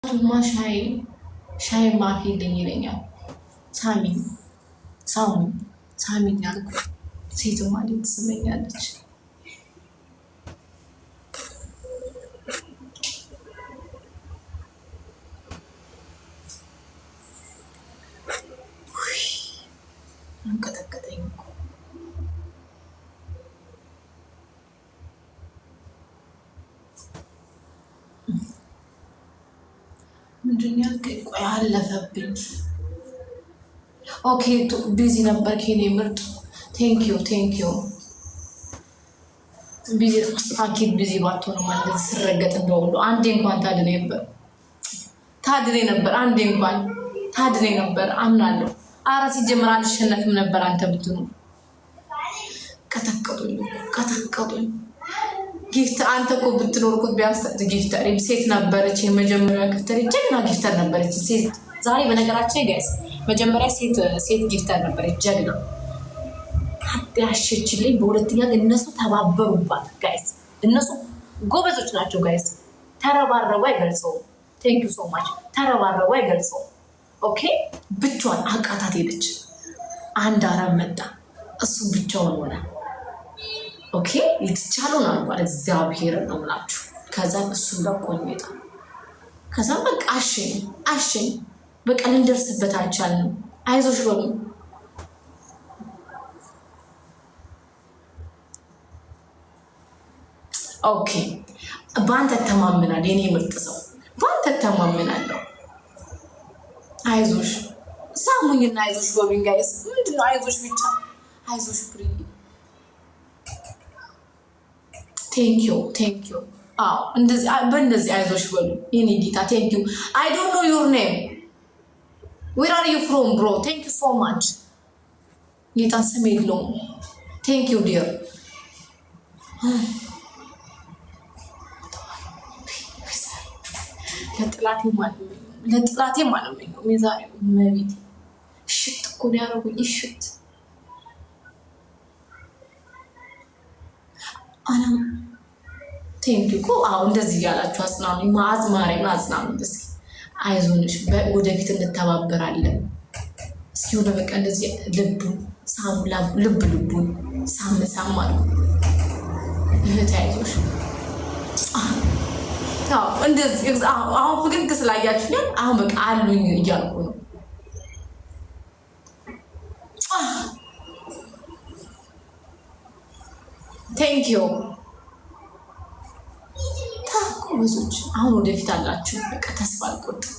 ቱማ ሻይ ማፊልኝ ይለኛል። ሳሚ ያልኩ ሴት ማለት ትስመኛለች። አንቀጠቀጠኝ እኮ ምንድን ያልከኝ? ቆይ አለፈብኝ። ኦኬ ቢዚ ነበር ኬኔ ምርጥ። ቴንኪዩ ቢዚ አኪድ ቢዚ ባትሆን ማለት ስረገጥ እንደውሉ አንዴ እንኳን ታድኔ ነበር አንዴ እንኳን ታድኔ ነበር አምናለሁ። አራ ሲጀምር አልሸነፍም ነበር። አንተ ብትኑ ቀጠቀጡኝ። ጊፍት አንተ እኮ ብትኖር እኮ ቢያንስ ጊፍተር ሴት ነበረች። የመጀመሪያ ጊፍተር ጀግና ጊፍተር ነበረች ሴት። ዛሬ በነገራችን ጋይስ መጀመሪያ ሴት ጊፍተር ነበረች ጀግና ያሸችልኝ። በሁለተኛ እነሱ ተባበሩባት ጋይስ። እነሱ ጎበዞች ናቸው ጋይስ። ተረባረቡ አይገልጸውም። ቴንክ ዩ ሶ ማች። ተረባረቡ አይገልጸውም። ኦኬ ብቻዋን አቃታት ሄደች። አንድ አረብ መጣ፣ እሱ ብቻውን ሆነ። ኦኬ የተቻለውን አልኳት። እግዚአብሔር ነው የምላችሁ። ከዛ እሱን ለቆኝ ወጣ። ከዛ በቃ አሸኝ በቃ ልንደርስበት አልቻልንም። አይዞሽ በሉ ኦኬ። በአንተ ተማምናል የኔ ምርጥ ሰው፣ በአንተ ተማምናለሁ። አይዞሽ ሳሙኝና አይዞሽ በሉኝ ጋይስ። ምንድነው አይዞሽ ብቻ? አይዞሽ ብሪ። ቴንኪዩ። አዎ እንደዚህ በእንደዚህ አይዞሽ በሉ የኔ ጌታ። ቴንኪዩ። አይ ዶንት ኖ ዩር ኔም ዌር አር ዩ ፍሮም ብሮ። ቴንኪዩ ሶ ማች። ጌታ ስም የለውም። ቴንኪዩ ዲር። ለጥላቴ ማለመኘው የዛሬው መቤት እሽት እኮ ነው ያደረጉኝ። እሽት አናም ቴንኪ እኮ። አዎ እንደዚህ እያላችሁ አጽናኑኝ። ማዝማሪያ አጽናኑኝ እስኪ። አይዞንሽ ወደፊት እንተባበራለን። እስኪ ወደ በቃ እንደዚህ ልቡን ሳም አሉ። እህት አይዞሽ። እንደዚህ አሁን ፍግግ ስላያችሁ አሁን በቃ አሉኝ እያልኩ ነው። ቴንኪዩ ጎበዞች። አሁን ወደፊት አላችሁ። በቃ ተስፋ አልቆርጥም።